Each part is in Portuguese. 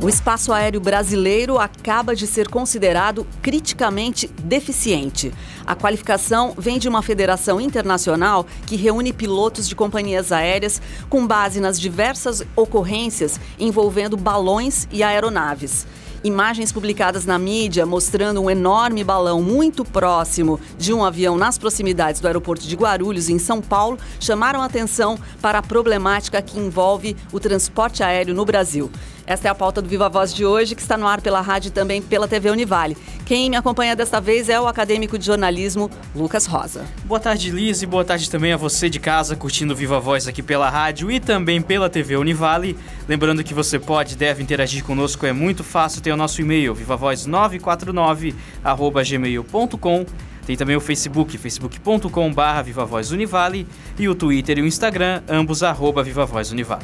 O espaço aéreo brasileiro acaba de ser considerado criticamente deficiente. A qualificação vem de uma federação internacional que reúne pilotos de companhias aéreas com base nas diversas ocorrências envolvendo balões e aeronaves. Imagens publicadas na mídia mostrando um enorme balão muito próximo de um avião nas proximidades do aeroporto de Guarulhos, em São Paulo, chamaram a atenção para a problemática que envolve o transporte aéreo no Brasil. Esta é a pauta do Viva Voz de hoje, que está no ar pela rádio e também pela TV Univale. Quem me acompanha desta vez é o acadêmico de jornalismo, Lucas Rosa. Boa tarde, Liz, e boa tarde também a você de casa, curtindo o Viva Voz aqui pela rádio e também pela TV Univale. Lembrando que você pode e deve interagir conosco, é muito fácil, tem o nosso e-mail, vivavoz949@gmail.com. Tem também o Facebook, facebook.com/vivavozunivale, e o Twitter e o Instagram, ambos @vivavozunivale.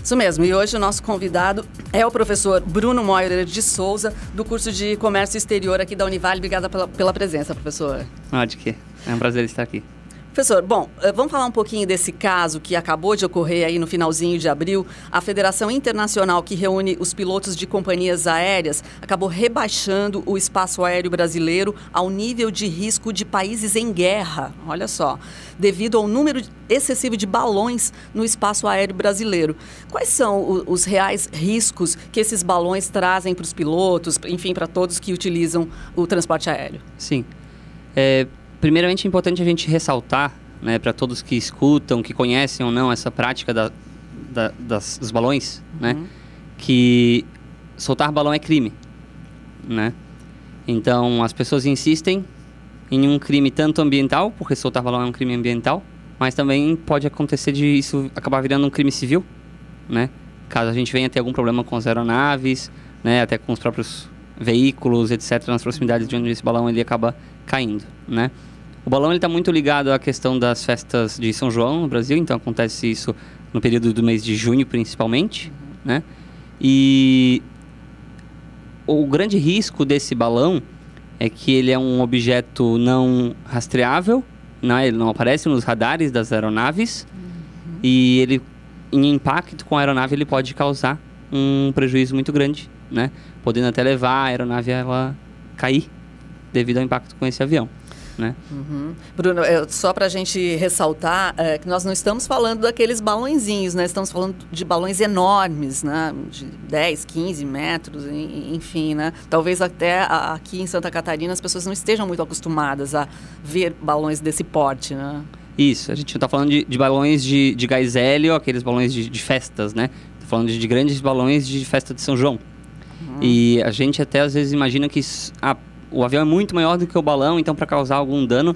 Isso mesmo, e hoje o nosso convidado é o professor Bruno Moirer de Souza, do curso de Comércio Exterior aqui da Univale. Obrigada pela presença, professor. De quê? É um prazer estar aqui. Professor, bom, vamos falar um pouquinho desse caso que acabou de ocorrer aí no finalzinho de abril. A Federação Internacional, que reúne os pilotos de companhias aéreas, acabou rebaixando o espaço aéreo brasileiro ao nível de risco de países em guerra, olha só, devido ao número excessivo de balões no espaço aéreo brasileiro. Quais são os reais riscos que esses balões trazem para os pilotos, enfim, para todos que utilizam o transporte aéreo? Sim. Primeiramente, é importante a gente ressaltar, né, para todos que escutam, que conhecem ou não essa prática dos balões, né, que soltar balão é crime, né? Então, as pessoas insistem em um crime tanto ambiental, porque soltar balão é um crime ambiental, mas também pode acontecer de isso acabar virando um crime civil, né? Caso a gente venha ter algum problema com as aeronaves, né, até com os próprios veículos, etc., nas proximidades de onde esse balão ele acaba caindo, né? O balão está muito ligado à questão das festas de São João no Brasil, então acontece isso no período do mês de junho, principalmente, né? E o grande risco desse balão é que ele é um objeto não rastreável, né? Ele não aparece nos radares das aeronaves, e ele, em impacto com a aeronave, ele pode causar um prejuízo muito grande, né? Podendo até levar a aeronave a cair devido ao impacto com esse avião, né? Bruno, só para a gente ressaltar que nós não estamos falando daqueles balõezinhos, né? Estamos falando de balões enormes, né? De 10, 15 metros, enfim, né? Talvez até aqui em Santa Catarina as pessoas não estejam muito acostumadas a ver balões desse porte, né? Isso, a gente não está falando de balões de gás hélio, aqueles balões de festas, né? Está falando de grandes balões de festa de São João. E a gente até às vezes imagina que o avião é muito maior do que o balão, então para causar algum dano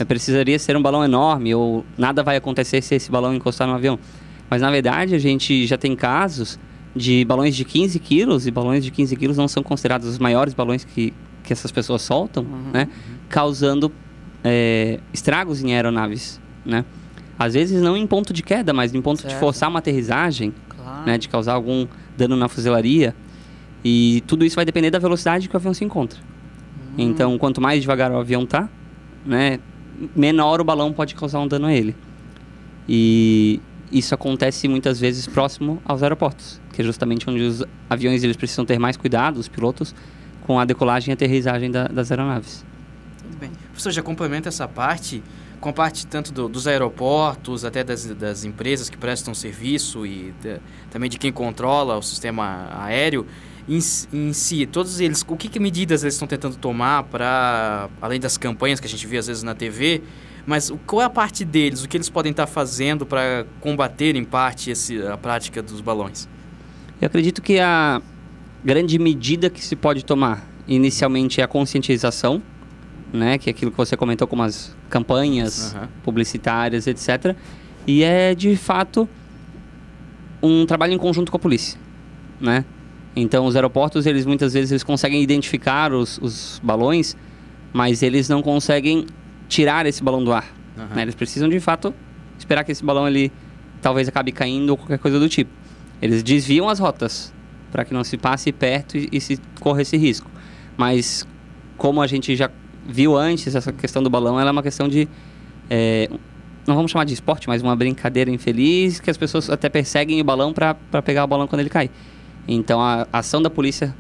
precisaria ser um balão enorme, ou nada vai acontecer se esse balão encostar no avião. Mas na verdade a gente já tem casos de balões de 15 quilos, e balões de 15 quilos não são considerados os maiores balões que essas pessoas soltam, né? Causando estragos em aeronaves, né? Às vezes não em ponto de queda, mas em ponto de forçar uma aterrissagem, né? De causar algum dano na fuselaria. E tudo isso vai depender da velocidade que o avião se encontra. Então, quanto mais devagar o avião tá, né, menor o balão pode causar um dano a ele. E isso acontece muitas vezes próximo aos aeroportos, que é justamente onde os aviões eles precisam ter mais cuidado, os pilotos, com a decolagem e aterrissagem das aeronaves. Muito bem. O professor já complementa essa parte, com a parte tanto dos aeroportos, até das empresas que prestam serviço e também de quem controla o sistema aéreo. Em si, todos eles, que medidas eles estão tentando tomar para, além das campanhas que a gente vê às vezes na TV, mas qual é a parte deles, o que eles podem estar fazendo para combater em parte a prática dos balões? Eu acredito que a grande medida que se pode tomar inicialmente é a conscientização, né, que é aquilo que você comentou como as campanhas publicitárias, etc. E é de fato um trabalho em conjunto com a polícia, né? Então, os aeroportos, muitas vezes eles conseguem identificar os balões, mas eles não conseguem tirar esse balão do ar. Né? Eles precisam, de fato, esperar que esse balão talvez acabe caindo ou qualquer coisa do tipo. Eles desviam as rotas para que não se passe perto e se corra esse risco. Mas, como a gente já viu antes, essa questão do balão, ela é uma questão de... não vamos chamar de esporte, mas uma brincadeira infeliz, que as pessoas até perseguem o balão para pegar o balão quando ele cai. Então, a ação da polícia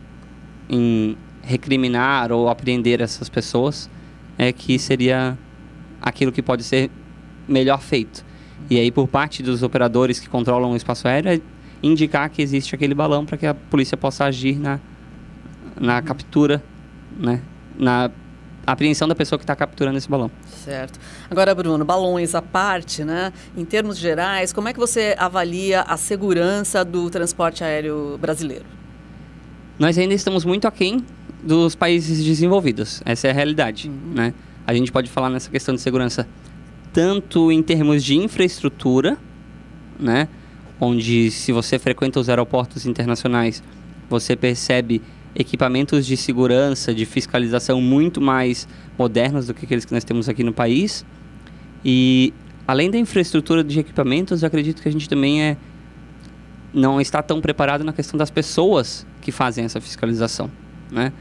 em recriminar ou apreender essas pessoas é que seria aquilo que pode ser melhor feito. E aí, por parte dos operadores que controlam o espaço aéreo, é indicar que existe aquele balão para que a polícia possa agir na captura, né? Na apreensão da pessoa que está capturando esse balão. Certo. Agora, Bruno, balões à parte, né? Em termos gerais, como é que você avalia a segurança do transporte aéreo brasileiro? Nós ainda estamos muito aquém dos países desenvolvidos. Essa é a realidade, né? A gente pode falar nessa questão de segurança tanto em termos de infraestrutura, né? Onde, se você frequenta os aeroportos internacionais, você percebe equipamentos de segurança, de fiscalização muito mais modernos do que aqueles que nós temos aqui no país. E, além da infraestrutura de equipamentos, eu acredito que a gente também não está tão preparado na questão das pessoas que fazem essa fiscalização, né?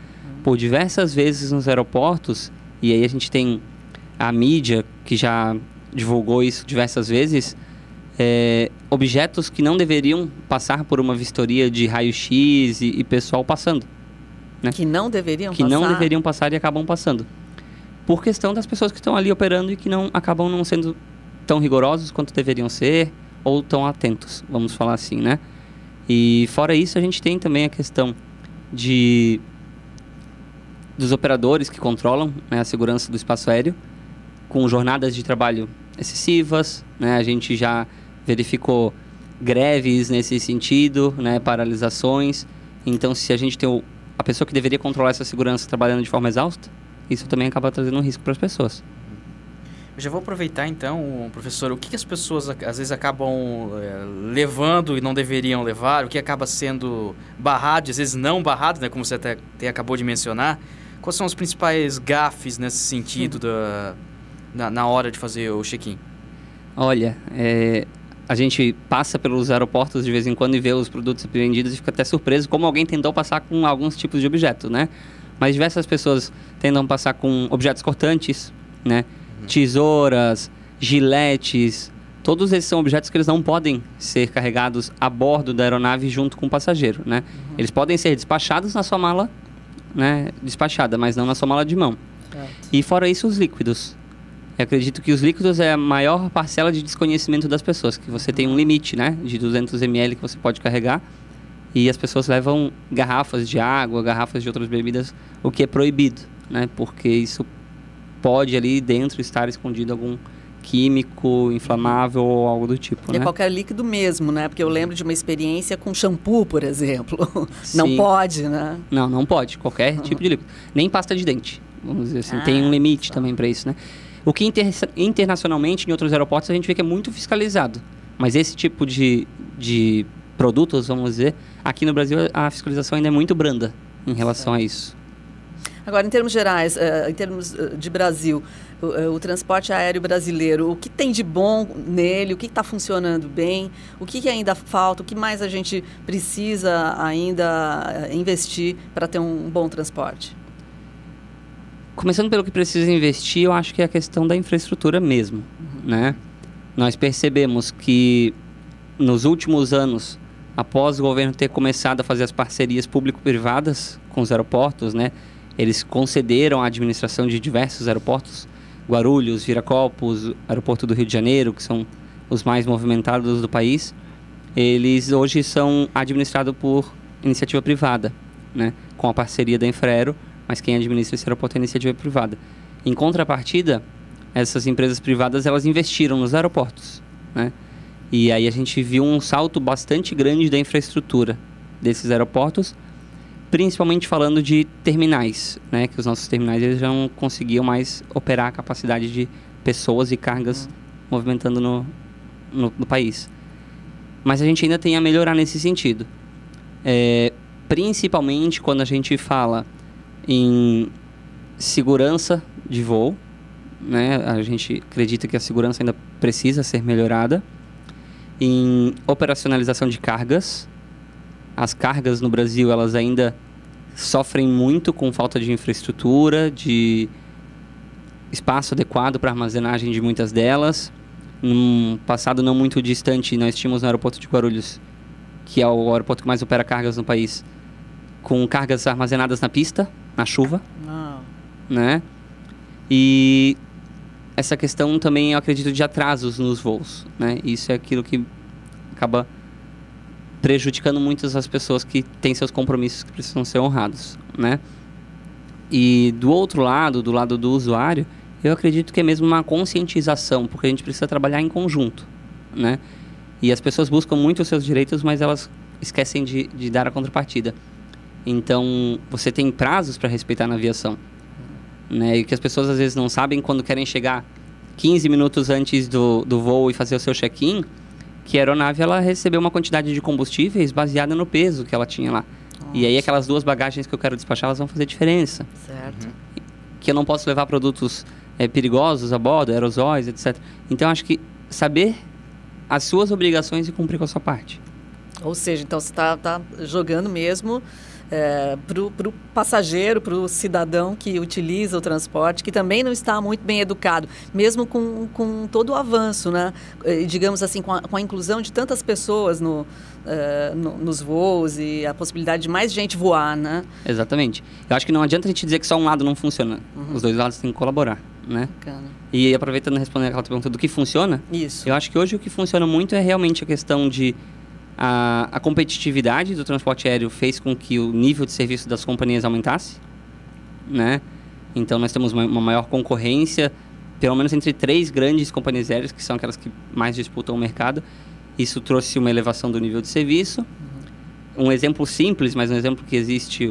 Por diversas vezes nos aeroportos, e aí a gente tem a mídia que já divulgou isso diversas vezes, objetos que não deveriam passar por uma vistoria de raio-x e pessoal passando, né? Que não deveriam que passar? não deveriam passar e acabam passando. Por questão das pessoas que estão ali operando e que acabam não sendo tão rigorosos quanto deveriam ser, ou tão atentos, vamos falar assim, né? E fora isso, a gente tem também a questão dos operadores que controlam, né, a segurança do espaço aéreo, com jornadas de trabalho excessivas, né? A gente já verificou greves nesse sentido, né, paralisações. Então, se a gente tem a pessoa que deveria controlar essa segurança trabalhando de forma exausta, isso também acaba trazendo um risco para as pessoas. Eu já vou aproveitar então, professor, o que as pessoas às vezes acabam levando e não deveriam levar, o que acaba sendo barrado e às vezes não barrado, né, como você até acabou de mencionar. Quais são os principais gafes nesse sentido na hora de fazer o check-in? Olha, a gente passa pelos aeroportos de vez em quando e vê os produtos apreendidos e fica até surpreso como alguém tentou passar com alguns tipos de objetos, né? Mas diversas pessoas tentam passar com objetos cortantes, né? Tesouras, giletes, todos esses são objetos que eles não podem ser carregados a bordo da aeronave junto com o passageiro, né? Eles podem ser despachados na sua mala, né? Despachada, mas não na sua mala de mão. E fora isso, os líquidos. Eu acredito que os líquidos é a maior parcela de desconhecimento das pessoas, que você tem um limite, né, de 200 ml que você pode carregar, e as pessoas levam garrafas de água, garrafas de outras bebidas, o que é proibido, né, porque isso pode ali dentro estar escondido algum químico inflamável ou algo do tipo, E né? qualquer líquido mesmo, né? Porque eu lembro de uma experiência com shampoo, por exemplo. Não Sim. pode, né? Não pode, qualquer tipo de líquido. Nem pasta de dente, vamos dizer assim, tem um limite também para isso, né? O que internacionalmente, em outros aeroportos, a gente vê que é muito fiscalizado. Mas esse tipo de produtos, vamos dizer, aqui no Brasil a fiscalização ainda é muito branda em relação a isso. Agora, em termos gerais, em termos de Brasil, o transporte aéreo brasileiro, o que tem de bom nele, o que está funcionando bem, o que ainda falta, o que mais a gente precisa ainda investir para ter um bom transporte? Começando pelo que precisa investir, eu acho que é a questão da infraestrutura mesmo, né? Nós percebemos que nos últimos anos, após o governo ter começado a fazer as parcerias público-privadas com os aeroportos, né? Eles concederam a administração de diversos aeroportos, Guarulhos, Viracopos, aeroporto do Rio de Janeiro, que são os mais movimentados do país. Eles hoje são administrados por iniciativa privada, né? Com a parceria da Infraero, mas quem administra esse aeroporto é a iniciativa privada. Em contrapartida, essas empresas privadas, elas investiram nos aeroportos, né? E aí a gente viu um salto bastante grande da infraestrutura desses aeroportos, principalmente falando de terminais, né? Que os nossos terminais eles já não conseguiam mais operar a capacidade de pessoas e cargas movimentando no país. Mas a gente ainda tem a melhorar nesse sentido. Principalmente quando a gente fala em segurança de voo, né? A gente acredita que a segurança ainda precisa ser melhorada. Em operacionalização de cargas. As cargas no Brasil, elas ainda sofrem muito com falta de infraestrutura, de espaço adequado para armazenagem de muitas delas. Num passado não muito distante, nós tínhamos no aeroporto de Guarulhos que é o aeroporto que mais opera cargas no país, com cargas armazenadas na pista, na chuva, né? E essa questão também, eu acredito, de atrasos nos voos, né? Isso é aquilo que acaba prejudicando muitas as pessoas que têm seus compromissos que precisam ser honrados, né? E do outro lado, do lado do usuário, eu acredito que é mesmo uma conscientização, porque a gente precisa trabalhar em conjunto, né? E as pessoas buscam muito os seus direitos, mas elas esquecem de dar a contrapartida. Então, você tem prazos para respeitar na aviação, né? E que as pessoas às vezes não sabem, quando querem chegar 15 minutos antes do voo e fazer o seu check-in, que a aeronave ela recebeu uma quantidade de combustíveis baseada no peso que ela tinha lá. Nossa. E aí aquelas 2 bagagens que eu quero despachar, elas vão fazer diferença. Certo. Que eu não posso levar produtos perigosos a bordo, aerosóis, etc. Então, acho que saber as suas obrigações e cumprir com a sua parte. Ou seja, então você está jogando mesmo para o passageiro, para o cidadão que utiliza o transporte, que também não está muito bem educado, mesmo com todo o avanço, né? Digamos assim, com a inclusão de tantas pessoas nos voos e a possibilidade de mais gente voar, né? Exatamente. Eu acho que não adianta a gente dizer que só um lado não funciona. Os 2 lados têm que colaborar, né? Bacana. E aproveitando e respondendo aquela pergunta do que funciona, isso. Eu acho que hoje o que funciona muito é realmente a questão de a competitividade do transporte aéreo fez com que o nível de serviço das companhias aumentasse, né? Então nós temos uma maior concorrência, pelo menos entre 3 grandes companhias aéreas, que são aquelas que mais disputam o mercado. Isso trouxe uma elevação do nível de serviço. Um exemplo simples, mas um exemplo que existe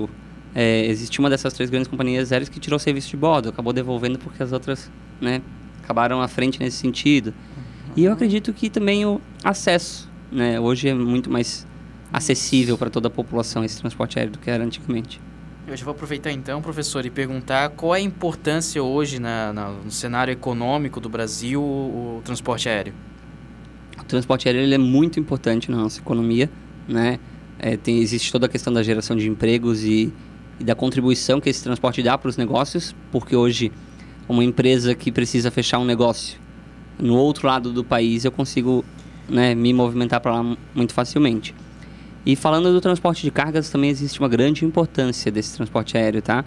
uma dessas 3 grandes companhias aéreas que tirou o serviço de bordo, acabou devolvendo porque as outras, né, acabaram à frente nesse sentido. E eu acredito que também o acesso, né, hoje é muito mais acessível para toda a população esse transporte aéreo do que era antigamente. Eu já vou aproveitar então, professor, e perguntar qual é a importância hoje no cenário econômico do Brasil o transporte aéreo? O transporte aéreo ele é muito importante na nossa economia, né? Existe toda a questão da geração de empregos e da contribuição que esse transporte dá para os negócios, porque hoje uma empresa que precisa fechar um negócio no outro lado do país, eu consigo, né, me movimentar para lá muito facilmente. E falando do transporte de cargas, também existe uma grande importância desse transporte aéreo, tá?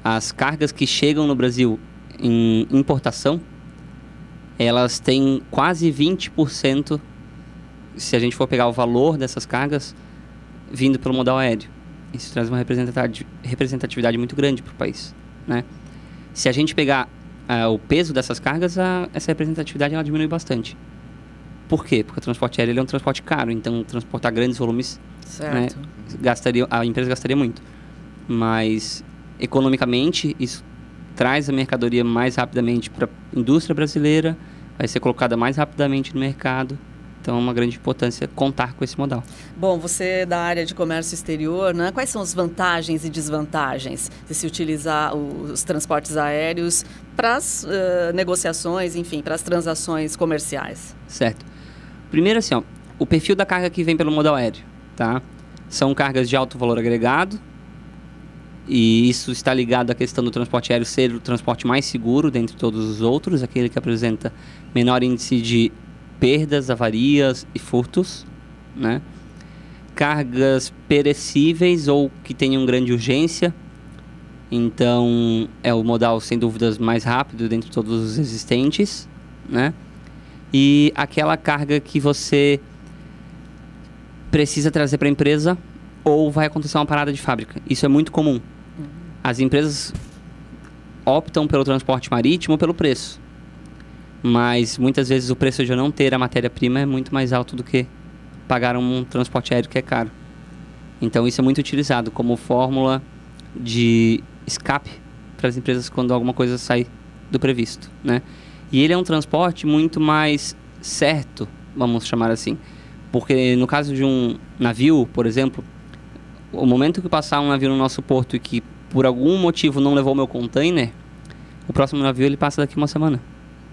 As cargas que chegam no Brasil em importação, elas têm quase 20%, se a gente for pegar o valor dessas cargas, vindo pelo modal aéreo. Isso traz uma representatividade muito grande para o país, né? Se a gente pegar o peso dessas cargas, essa representatividade ela diminui bastante. Por quê? Porque o transporte aéreo ele é um transporte caro, então transportar grandes volumes, né, a empresa gastaria muito. Mas, economicamente, isso traz a mercadoria mais rapidamente para a indústria brasileira, vai ser colocada mais rapidamente no mercado. Então, é uma grande importância contar com esse modal. Bom, você é da área de comércio exterior, né? Quais são as vantagens e desvantagens de se utilizar os transportes aéreos para as negociações, enfim, para as transações comerciais? Certo. Primeiro, assim, o perfil da carga que vem pelo modal aéreo, tá? São cargas de alto valor agregado, e isso está ligado à questão do transporte aéreo ser o transporte mais seguro dentre todos os outros, aquele que apresenta menor índice de perdas, avarias e furtos, né? Cargas perecíveis ou que tenham grande urgência, então é o modal sem dúvidas mais rápido dentre todos os existentes, né? E aquela carga que você precisa trazer para a empresa ou vai acontecer uma parada de fábrica. Isso é muito comum. As empresas optam pelo transporte marítimo pelo preço, mas muitas vezes o preço de eu não ter a matéria-prima é muito mais alto do que pagar um transporte aéreo que é caro. Então isso é muito utilizado como fórmula de escape para as empresas quando alguma coisa sai do previsto, né? E ele é um transporte muito mais certo, vamos chamar assim, porque no caso de um navio, por exemplo, o momento que passar um navio no nosso porto e que por algum motivo não levou meu container, o próximo navio ele passa daqui uma semana,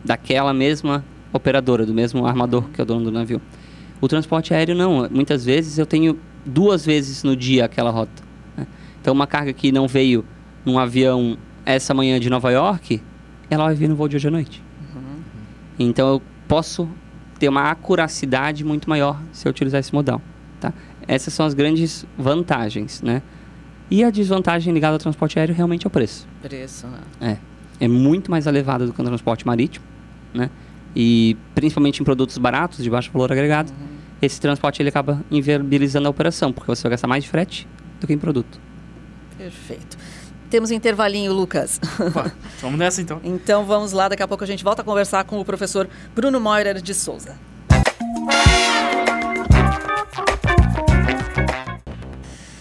daquela mesma operadora, do mesmo armador que é o dono do navio. O transporte aéreo não, muitas vezes eu tenho 2 vezes no dia aquela rota, né? Então uma carga que não veio num avião essa manhã de Nova York, ela vai vir no voo de hoje à noite. Então eu posso ter uma acuracidade muito maior se eu utilizar esse modal. Tá? Essas são as grandes vantagens, né? E a desvantagem ligada ao transporte aéreo realmente é o preço. Preço, né? É muito mais elevado do que o transporte marítimo, né? E principalmente em produtos baratos, de baixo valor agregado, esse transporte ele acaba inviabilizando a operação, porque você vai gastar mais de frete do que em produto. Perfeito. Temos um intervalinho, Lucas. Opa, vamos nessa então. Então vamos lá, daqui a pouco a gente volta a conversar com o professor Bruno Meurer de Souza.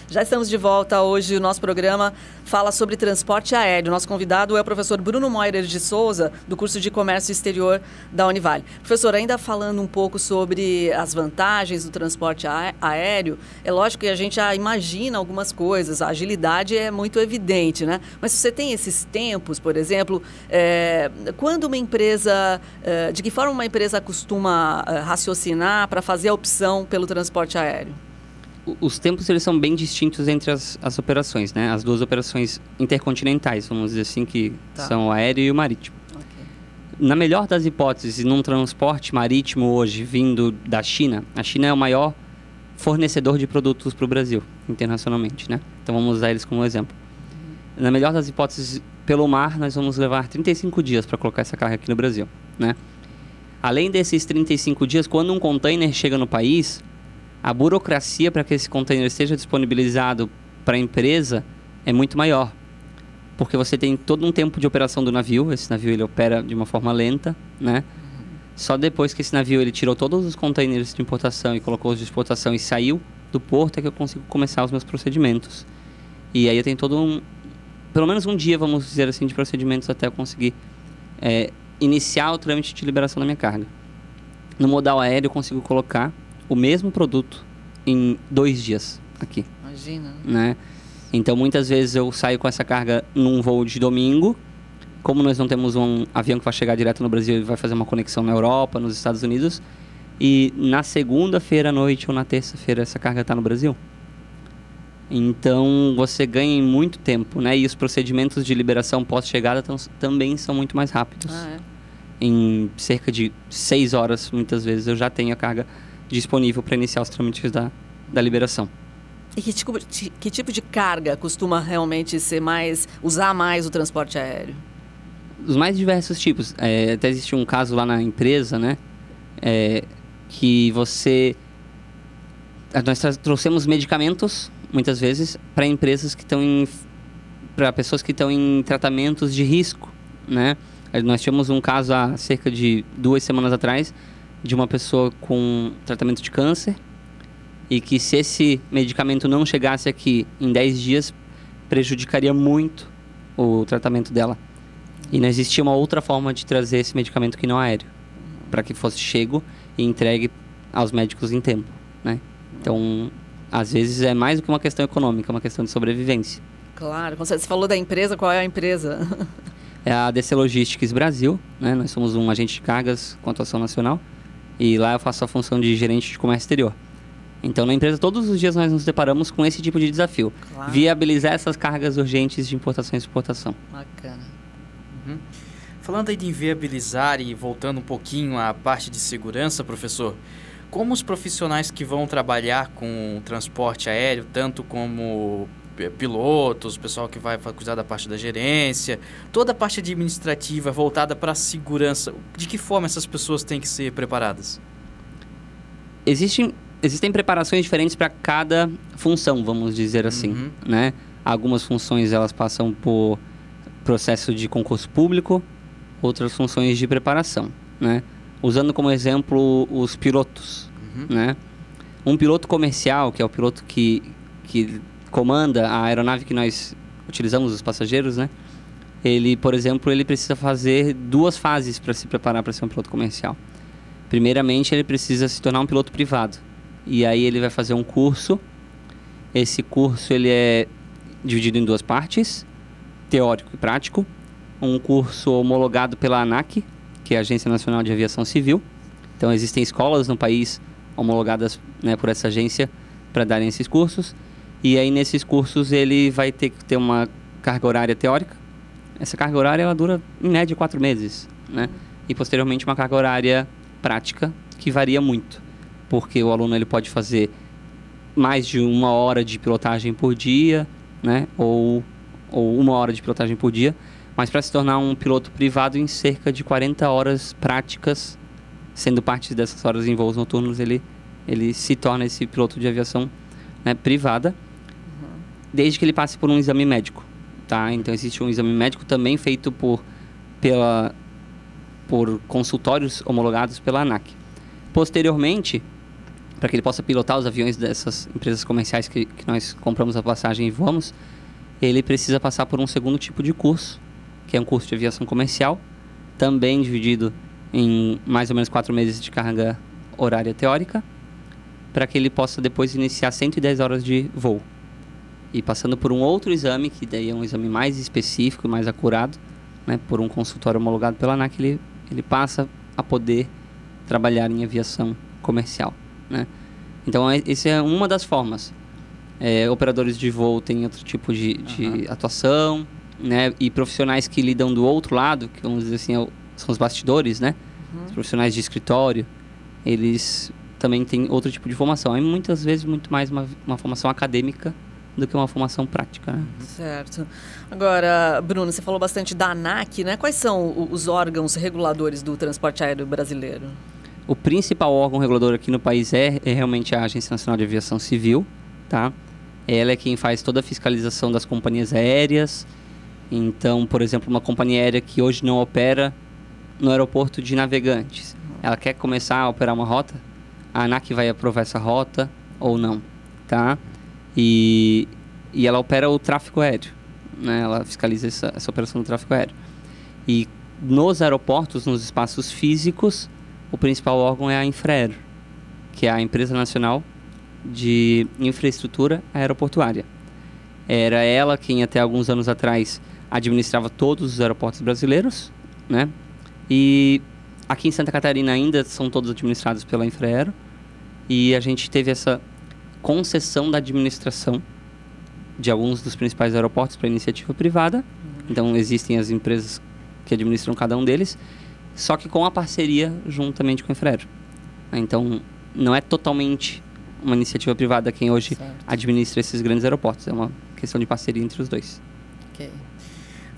Já estamos de volta. Hoje o nosso programa fala sobre transporte aéreo. Nosso convidado é o professor Bruno Meurer de Souza, do curso de Comércio Exterior da Univale. Professor, ainda falando um pouco sobre as vantagens do transporte aéreo, é lógico que a gente já imagina algumas coisas, a agilidade é muito evidente, né? Mas você tem esses tempos, por exemplo, quando uma empresa, de que forma uma empresa costuma raciocinar para fazer a opção pelo transporte aéreo? Os tempos eles são bem distintos entre as operações, né? As duas operações intercontinentais, vamos dizer assim, que são o aéreo e o marítimo. Okay. Na melhor das hipóteses, num transporte marítimo hoje vindo da China, a China é o maior fornecedor de produtos para o Brasil, internacionalmente, né? Então vamos usar eles como exemplo. Na melhor das hipóteses, pelo mar, nós vamos levar 35 dias para colocar essa carga aqui no Brasil, né? Além desses 35 dias, quando um container chega no país, a burocracia para que esse container seja disponibilizado para a empresa é muito maior. Porque você tem todo um tempo de operação do navio. Esse navio ele opera de uma forma lenta, né? Só depois que esse navio ele tirou todos os containers de importação e colocou os de exportação e saiu do porto é que eu consigo começar os meus procedimentos. E aí eu tenho pelo menos um dia, vamos dizer assim, de procedimentos até eu conseguir iniciar o trâmite de liberação da minha carga. No modal aéreo eu consigo colocar o mesmo produto em 2 dias aqui. Imagina. Né? Então, muitas vezes eu saio com essa carga num voo de domingo. Como nós não temos um avião que vai chegar direto no Brasil, ele vai fazer uma conexão na Europa, nos Estados Unidos. E na segunda-feira à noite ou na terça-feira essa carga está no Brasil. Então, você ganha em muito tempo, né? E os procedimentos de liberação pós-chegada também são muito mais rápidos. Em cerca de 6 horas, muitas vezes, eu já tenho a carga disponível para iniciar os trâmites da liberação. E que tipo de carga costuma realmente usar mais o transporte aéreo? Os mais diversos tipos. Até existe um caso lá na empresa, né? Que nós trouxemos medicamentos, muitas vezes, para empresas que estão para pessoas que estão em tratamentos de risco, né? Nós tivemos um caso há cerca de 2 semanas atrás, de uma pessoa com tratamento de câncer e que se esse medicamento não chegasse aqui em 10 dias, prejudicaria muito o tratamento dela. E não existia uma outra forma de trazer esse medicamento que não aéreo, para que fosse chego e entregue aos médicos em tempo, né? Então, às vezes é mais do que uma questão econômica, é uma questão de sobrevivência. Claro. Você falou da empresa, qual é a empresa? É a DC Logistics Brasil, né? Nós somos um agente de cargas com atuação nacional. E lá eu faço a função de gerente de comércio exterior. Então, na empresa, todos os dias nós nos deparamos com esse tipo de desafio. Claro. Viabilizar essas cargas urgentes de importação e exportação. Bacana. Falando aí de inviabilizar e voltando um pouquinho à parte de segurança, professor, como os profissionais que vão trabalhar com o transporte aéreo, tanto como pilotos, o pessoal que vai cuidar da parte da gerência, toda a parte administrativa voltada para a segurança, de que forma essas pessoas têm que ser preparadas? Existem preparações diferentes para cada função, vamos dizer assim, né? Algumas funções elas passam por processo de concurso público, outras funções de preparação, né? Usando como exemplo os pilotos, né? Um piloto comercial, que é o piloto que comanda a aeronave que nós utilizamos, os passageiros, né? Ele, por exemplo, ele precisa fazer 2 fases para se preparar para ser um piloto comercial. Primeiramente, ele precisa se tornar um piloto privado. E aí ele vai fazer um curso. Esse curso ele é dividido em 2 partes, teórico e prático. Um curso homologado pela ANAC, que é a Agência Nacional de Aviação Civil. Então, existem escolas no país homologadas, né, por essa agência para darem esses cursos. E aí, nesses cursos, ele vai ter que ter uma carga horária teórica. Essa carga horária, ela dura, em média, 4 meses, né? E, posteriormente, uma carga horária prática, que varia muito. Porque o aluno ele pode fazer mais de 1 hora de pilotagem por dia, né? Ou 1 hora de pilotagem por dia, mas para se tornar um piloto privado em cerca de 40 horas práticas, sendo parte dessas horas em voos noturnos, ele se torna esse piloto de aviação, né, privada, desde que ele passe por um exame médico, tá? Então existe um exame médico também feito por consultórios homologados pela ANAC. Posteriormente, para que ele possa pilotar os aviões dessas empresas comerciais que nós compramos a passagem e voamos, ele precisa passar por um segundo tipo de curso, que é um curso de aviação comercial, também dividido em mais ou menos 4 meses de carga horária teórica, para que ele possa depois iniciar 110 horas de voo. E passando por um outro exame, que daí é um exame mais específico e mais acurado, né, por um consultório homologado pela ANAC, ele passa a poder trabalhar em aviação comercial, né? Então, essa é uma das formas. Operadores de voo têm outro tipo de atuação, né? E profissionais que lidam do outro lado, que vamos dizer assim, são os bastidores, né? Os profissionais de escritório, eles também têm outro tipo de formação. É muitas vezes muito mais uma formação acadêmica do que uma formação prática, né? Certo. Agora, Bruno, você falou bastante da ANAC, né? Quais são os órgãos reguladores do transporte aéreo brasileiro? O principal órgão regulador aqui no país é realmente a Agência Nacional de Aviação Civil, tá? Ela é quem faz toda a fiscalização das companhias aéreas. Então, por exemplo, uma companhia aérea que hoje não opera no aeroporto de Navegantes, ela quer começar a operar uma rota, a ANAC vai aprovar essa rota ou não, tá? E ela opera o tráfego aéreo, né? Ela fiscaliza essa operação do tráfego aéreo. E nos aeroportos, nos espaços físicos, o principal órgão é a Infraero, que é a Empresa Nacional de Infraestrutura Aeroportuária. Era ela quem até alguns anos atrás administrava todos os aeroportos brasileiros, né? E aqui em Santa Catarina ainda são todos administrados pela Infraero. E a gente teve essa concessão da administração de alguns dos principais aeroportos para iniciativa privada. Então existem as empresas que administram cada um deles, só que com a parceria juntamente com a Infraero. Então não é totalmente uma iniciativa privada quem hoje administra esses grandes aeroportos, é uma questão de parceria entre os dois. Ok.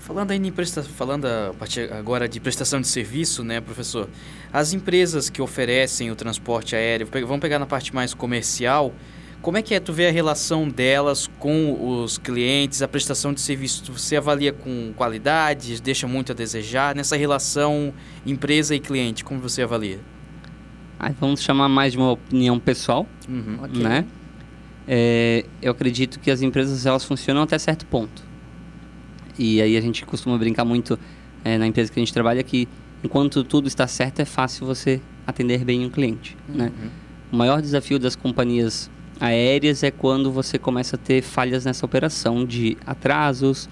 Falando a partir agora de prestação de serviço, né, professor? As empresas que oferecem o transporte aéreo, vamos pegar na parte mais comercial, como é que tu vê a relação delas com os clientes, a prestação de serviço? Você avalia com qualidade, deixa muito a desejar? Nessa relação empresa e cliente, como você avalia? Vamos chamar mais de uma opinião pessoal, né? Eu acredito que as empresas elas funcionam até certo ponto. E aí a gente costuma brincar muito na empresa que a gente trabalha que enquanto tudo está certo é fácil você atender bem um cliente, né? O maior desafio das companhias aéreas é quando você começa a ter falhas nessa operação de atrasos,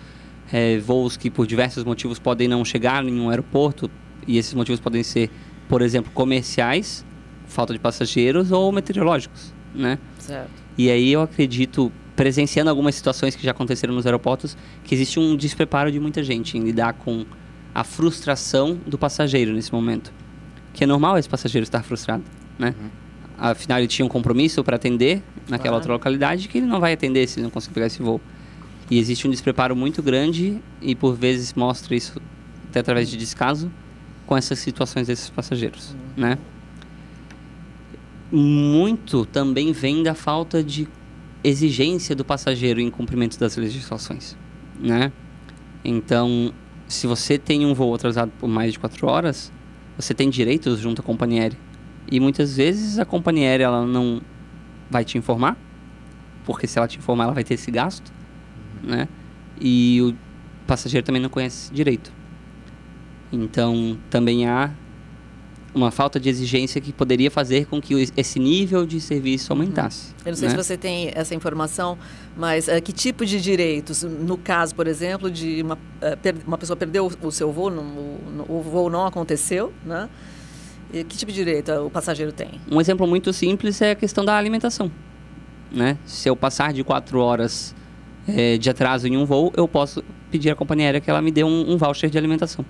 voos que por diversos motivos podem não chegar em um aeroporto, e esses motivos podem ser, por exemplo, comerciais, falta de passageiros ou meteorológicos, né? Certo. E aí eu acredito, presenciando algumas situações que já aconteceram nos aeroportos, que existe um despreparo de muita gente em lidar com a frustração do passageiro nesse momento. Que é normal esse passageiro estar frustrado, né? Afinal, ele tinha um compromisso para atender naquela outra localidade que ele não vai atender se ele não conseguir pegar esse voo. E existe um despreparo muito grande e, por vezes, mostra isso até através de descaso com essas situações desses passageiros, né? Muito também vem da falta de exigência do passageiro em cumprimento das legislações, né? Então, se você tem um voo atrasado por mais de 4 horas, você tem direitos junto à companhia aérea. E muitas vezes a companhia aérea ela não vai te informar, porque se ela te informar ela vai ter esse gasto, né? E o passageiro também não conhece direito. Então também há uma falta de exigência que poderia fazer com que esse nível de serviço aumentasse. Eu não sei se você tem essa informação, mas que tipo de direitos, no caso, por exemplo, de uma pessoa perdeu o seu voo, o voo não aconteceu, né? E que tipo de direito o passageiro tem? Um exemplo muito simples é a questão da alimentação, né? Se eu passar de 4 horas de atraso em um voo, eu posso pedir à companhia aérea que ela me dê um voucher de alimentação.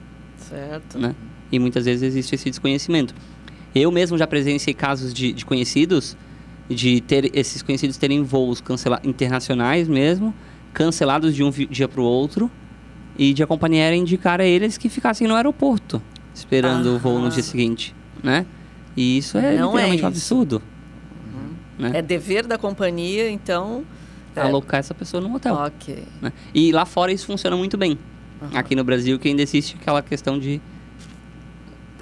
Certo. Né? E muitas vezes existe esse desconhecimento. Eu mesmo já presenciei casos de conhecidos de ter esses conhecidos terem voos internacionais mesmo, cancelados de um dia para o outro, e de a companhia aérea indicar a eles que ficassem no aeroporto, esperando o voo no dia seguinte, né? E isso é literalmente um absurdo. Né? É dever da companhia, então... alocar essa pessoa num hotel. Ok. Né? E lá fora isso funciona muito bem. Aqui no Brasil que ainda existe aquela questão de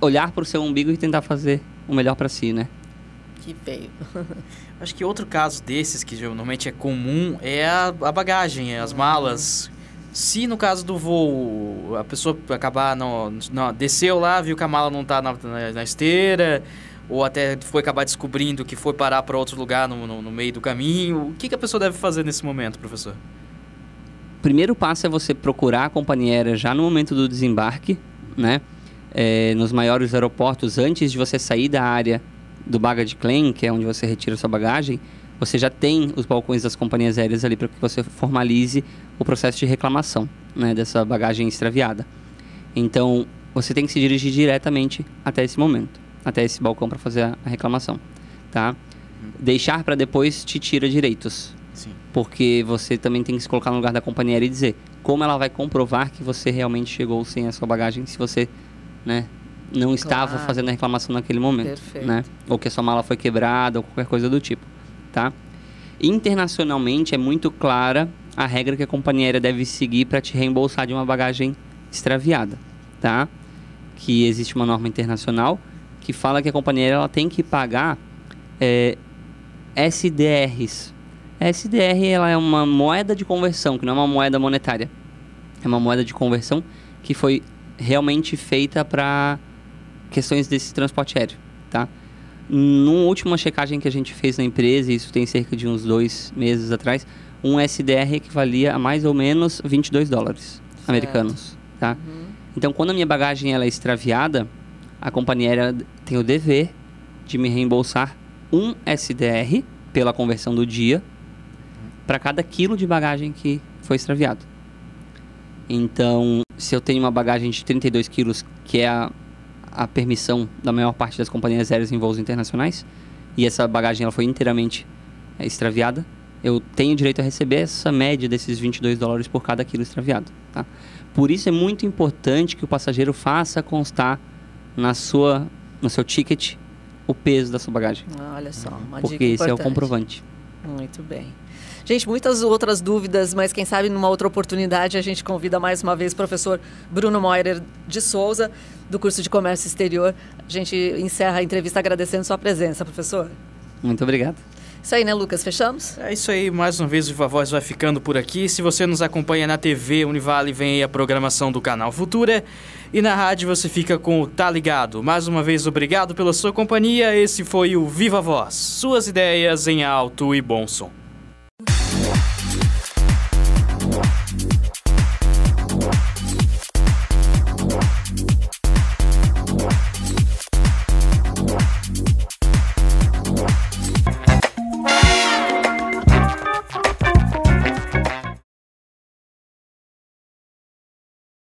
olhar para o seu umbigo e tentar fazer o melhor para si, né? Que feio. Acho que outro caso desses, que normalmente é comum, é a bagagem, as malas. Se no caso do voo, a pessoa acabar, desceu lá, viu que a mala não está na esteira, ou até foi acabar descobrindo que foi parar para outro lugar no meio do caminho, o que a pessoa deve fazer nesse momento, professor? O primeiro passo é você procurar a companhia aérea já no momento do desembarque, né? Nos maiores aeroportos, antes de você sair da área do baggage claim, que é onde você retira sua bagagem, você já tem os balcões das companhias aéreas ali para que você formalize o processo de reclamação, né, dessa bagagem extraviada. Então, você tem que se dirigir diretamente até esse momento, até esse balcão para fazer a reclamação, tá? Deixar para depois te tira direitos. Sim. Porque você também tem que se colocar no lugar da companhia aérea e dizer como ela vai comprovar que você realmente chegou sem a sua bagagem se você, né, não estava fazendo a reclamação naquele momento. Perfeito. Né? Ou que a sua mala foi quebrada ou qualquer coisa do tipo, tá? Internacionalmente é muito clara a regra que a companhia aérea deve seguir para te reembolsar de uma bagagem extraviada, tá? Que existe uma norma internacional que fala que a companhia aérea ela tem que pagar SDRs. A SDR ela é uma moeda de conversão, que não é uma moeda monetária. É uma moeda de conversão que foi realmente feita para questões desse transporte aéreo, tá? Numa última checagem que a gente fez na empresa, isso tem cerca de uns 2 meses atrás, um SDR equivalia a mais ou menos $22 americanos, tá? Então, quando a minha bagagem ela é extraviada, a companhia aérea tem o dever de me reembolsar um SDR pela conversão do dia para cada quilo de bagagem que foi extraviado. Então, se eu tenho uma bagagem de 32 quilos, que é a permissão da maior parte das companhias aéreas em voos internacionais, e essa bagagem ela foi inteiramente extraviada, eu tenho direito a receber essa média desses $22 por cada quilo extraviado, tá? Por isso é muito importante que o passageiro faça constar no seu ticket o peso da sua bagagem. Olha só, uma porque dica esse é o importante. comprovante. Muito bem. Gente, muitas outras dúvidas, mas quem sabe numa outra oportunidade a gente convida mais uma vez o professor Bruno Meurer de Souza, do curso de Comércio Exterior. A gente encerra a entrevista agradecendo sua presença, professor. Muito obrigado. Isso aí, né, Lucas? Fechamos? É isso aí, mais uma vez o Viva Voz vai ficando por aqui. Se você nos acompanha na TV Univale, vem aí a programação do canal Futura. E na rádio você fica com o Tá Ligado. Mais uma vez, obrigado pela sua companhia. Esse foi o Viva Voz. Suas ideias em alto e bom som.